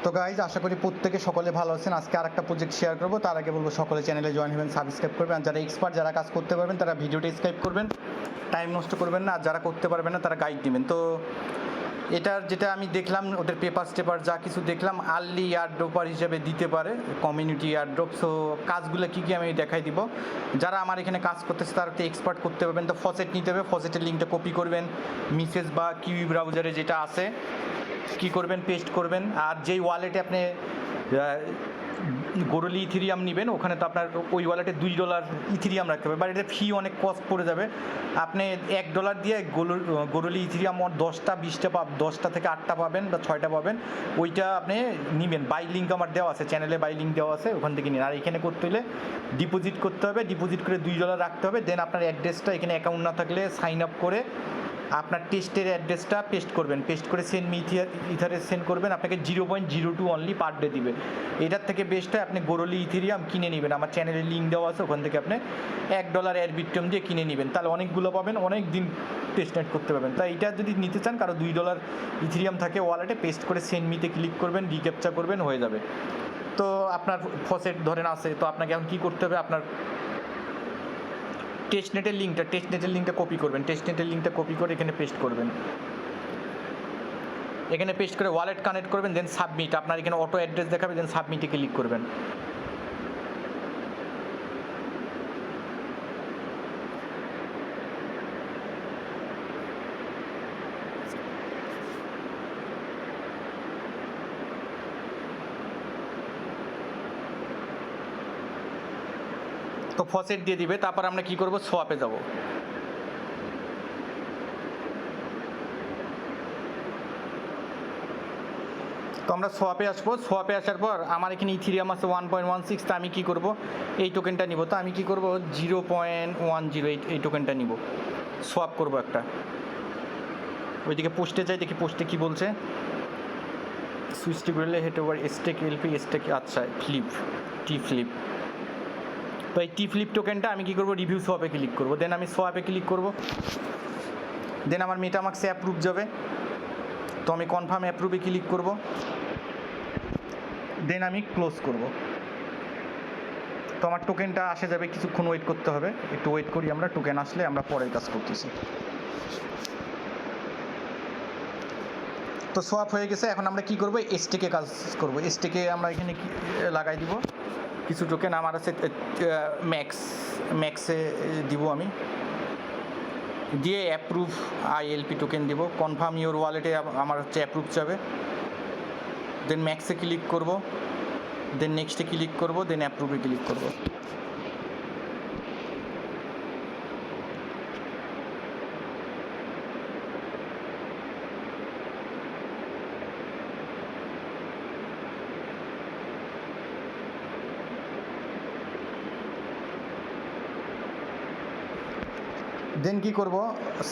তো গাইজ আশা করি প্রত্যেকে সকলে ভালো আছেন। আজকে আরেকটা প্রজেক্ট শেয়ার করবো, তার আগে বলবো সকলে চ্যানেলে জয়েন হবেন, সাবস্ক্রাইব করবেন। আর যারা এক্সপার্ট, যারা কাজ করতে পারবেন তারা ভিডিওটা স্ক্রাইব করবেন, টাইম নষ্ট করবেন না। আর যারা করতে পারবেন না তারা গাইড নেবেন। তো এটার যেটা আমি দেখলাম, ওদের পেপার যা কিছু দেখলাম, আর্লি এয়ারড্রপার হিসেবে দিতে পারে, কমিউনিটি এয়ারড্রপ। সো কাজগুলো কী কী আমি দেখাই দিব। যারা আমার এখানে কাজ করতেছে তারা তো এক্সপার্ট করতে পারবেন। তো ফসেট নিতে হবে, ফসেটের লিঙ্কটা কপি করবেন, মিসেস বা কিউই ব্রাউজারে যেটা আছে কি করবেন, পেস্ট করবেন। আর যেই ওয়ালেটে আপনি গোরলি ইথিরিয়াম নেবেন, ওখানে তো আপনার ওই ওয়ালেটে $2 ইথিরিয়াম রাখতে হবে, বাট এটা ফি অনেক কস্ট পড়ে যাবে। আপনি $1 দিয়ে গোরলি ইথিরিয়াম 10টা থেকে 8টা পাবেন বা 6টা পাবেন, ওইটা আপনি নেবেন। বাই লিঙ্ক আমার দেওয়া আছে, চ্যানেলে বাই লিঙ্ক দেওয়া আছে, ওখান থেকে নিন। আর এখানে করতে হলে ডিপোজিট করতে হবে, ডিপোজিট করে $2 রাখতে হবে। দেন আপনার অ্যাড্রেসটা, এখানে অ্যাকাউন্ট না থাকলে সাইন আপ করে আপনার টেস্টের অ্যাড্রেসটা পেস্ট করবেন, পেস্ট করে সেন্ড মি ইথারে সেন্ড করবেন। আপনাকে 0.02 অনলি পার ডে দিবে। এটার থেকে বেস্ট হয় আপনি গোরলি ইথেরিয়াম কিনে নেবেন, আমার চ্যানেলে লিঙ্ক দেওয়া আছে, ওখান থেকে আপনি $1 অ্যাডবিট্রাম দিয়ে কিনে নেবেন। তাহলে অনেকগুলো পাবেন, অনেক দিন টেস্টনেট করতে পারবেন। তাই এটা যদি নিতে চান, কারো $2 ইথেরিয়াম থাকে ওয়ালেটে, পেস্ট করে সেন্ড মিতে ক্লিক করবেন, রিক্যাপচা করবেন, হয়ে যাবে। তো আপনার ফসেট ধরেন আছে, তো আপনাকে এখন কী করতে হবে, আপনার টেস্টনেটের লিঙ্কটা কপি করবেন, টেস্টনেটের লিঙ্কটা কপি করে এখানে পেস্ট করবেন, এখানে পেস্ট করে ওয়ালেট কানেক্ট করবেন, দেন সাবমিট। আপনার এখানে অটো অ্যাড্রেস দেখাবে, দেন সাবমিটে ক্লিক করবেন। তো ফসেট দিয়ে দিবে। তারপর আমরা কি করব, সোয়াপে যাব। তো আমরা সোয়াপে আসবো। সোয়াপে আসার পর আমার এখানে ইথিরিয়াম আছে 1.16। তা আমি কী করব, এই টোকেনটা নিব। তো আমি কী করব, 0.10 এই টোকেনটা নিব, সোয়াপ করব একটা। ওইদিকে পোস্টে যাই, দেখি পোস্টে কী বলছে। সুইচটি করলে হেড ওভার স্টেক এলপি স্টেক, আচ্ছা ফ্লিপ। তো এই ফ্লিপ টোকেনটা আমি কী করব, রিভিউ সোয়াপে ক্লিক করব। দেন আমি সোয়াপে ক্লিক করব, দেন আমার মেটামাক্সে অ্যাপ্রুভ যাবে। তো আমি কনফার্ম অ্যাপ্রুভে ক্লিক করব, দেন আমি ক্লোজ করব। তো আমার টোকেনটা আসে যাবে, কিছুক্ষণ ওয়েট করতে হবে, একটু ওয়েট করি আমরা। টোকেন আসলে আমরা পরের কাজ করতেছি। তো সোয়াপ হয়ে গেছে। এখন আমরা কি করব, স্টেকে কাজ করব। স্টেকে আমরা এখানে লাগাই দিব কিছু টোকেন। আমার আছে ম্যাক্সে দিব আমি, দিয়ে অ্যাপ্রুভ আইএলপি টোকেন দিব। কনফার্ম ইওর ওয়ালেটে আমার হচ্ছে অ্যাপ্রুভ যাবে। দেন ম্যাক্সে ক্লিক করব, দেন নেক্সটে ক্লিক করব, দেন অ্যাপ্রুভে ক্লিক করব। দেন কী করব,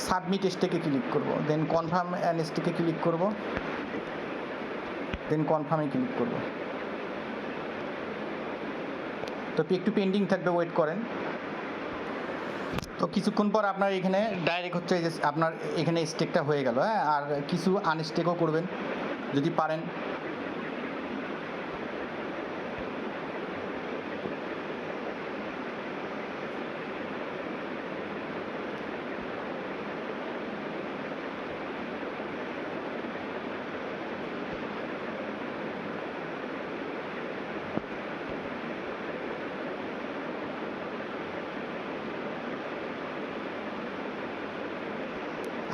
সাবমিট স্টেকে ক্লিক করব, দেন কনফার্ম অ্যান্ড স্টেকে ক্লিক করব, দেন কনফার্মে ক্লিক করব। তো একটু পেন্ডিং থাকবে, ওয়েট করেন। তো কিছুক্ষণ পর আপনার এখানে ডাইরেক্ট হচ্ছে যে আপনার এখানে স্টেকটা হয়ে গেল। হ্যাঁ, আর কিছু আনস্টেকও করবেন যদি পারেন।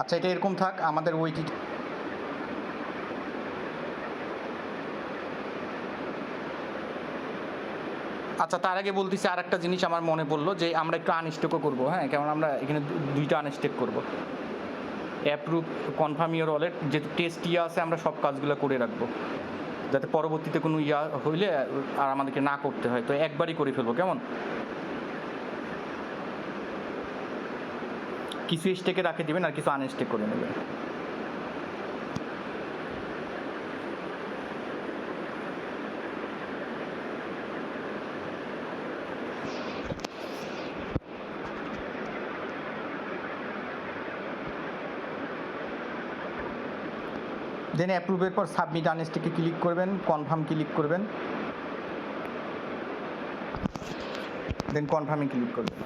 আচ্ছা, এটা এরকম থাক, আমাদের ওইটি। আচ্ছা, তার আগে বলতেছি আর একটা জিনিস আমার মনে পড়লো, যে আমরা একটু আনস্টেকও করবো। হ্যাঁ, কারণ আমরা এখানে 2টা আনস্টেক করবো। অ্যাপ্রুভ, কনফার্ম ইওর ওয়ালেট, যেহেতু টেস্ট আছে, আমরা সব কাজগুলো করে রাখবো, যাতে পরবর্তীতে কোনো হইলে আর আমাদেরকে না করতে হয়। তো একবারই করে ফেলবো, কেমন? কিছু স্টেকে রাখে দেবেন আর কিছু আনস্টেক করে নেবেন। দেন অ্যাপ্রুভের পর সাবমিট আনস্টেকে ক্লিক করবেন, কনফার্ম ক্লিক করবেন, দেন কনফার্মে ক্লিক করবেন।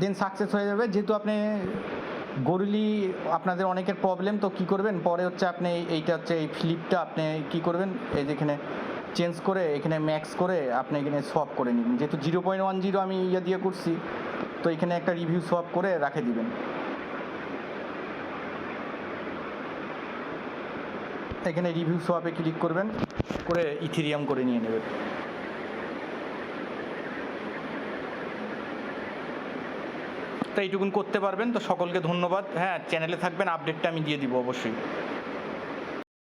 দেন সাকসেস হয়ে যাবে। যেহেতু আপনি গরুলি আপনাদের অনেকের প্রবলেম, তো কী করবেন পরে হচ্ছে আপনি এইটা হচ্ছে এই ফ্লিপটা আপনি কী করবেন, এই যেখানে চেঞ্জ করে এখানে ম্যাক্স করে আপনি এখানে সোয়াপ করে নেবেন। যেহেতু 0.10 আমি ইয়ে দিয়ে করছি, তো এখানে একটা রিভিউ সোয়াপ করে রাখে দিবেন। এখানে রিভিউ সোয়াপে ক্লিক করবেন, করে ইথেরিয়াম করে নিয়ে নেবেন। তো এইটুকুন করতে পারবেন। তো সকলকে ধন্যবাদ। হ্যাঁ, চ্যানেলে থাকবেন, আপডেটটা আমি দিয়ে দিব অবশ্যই।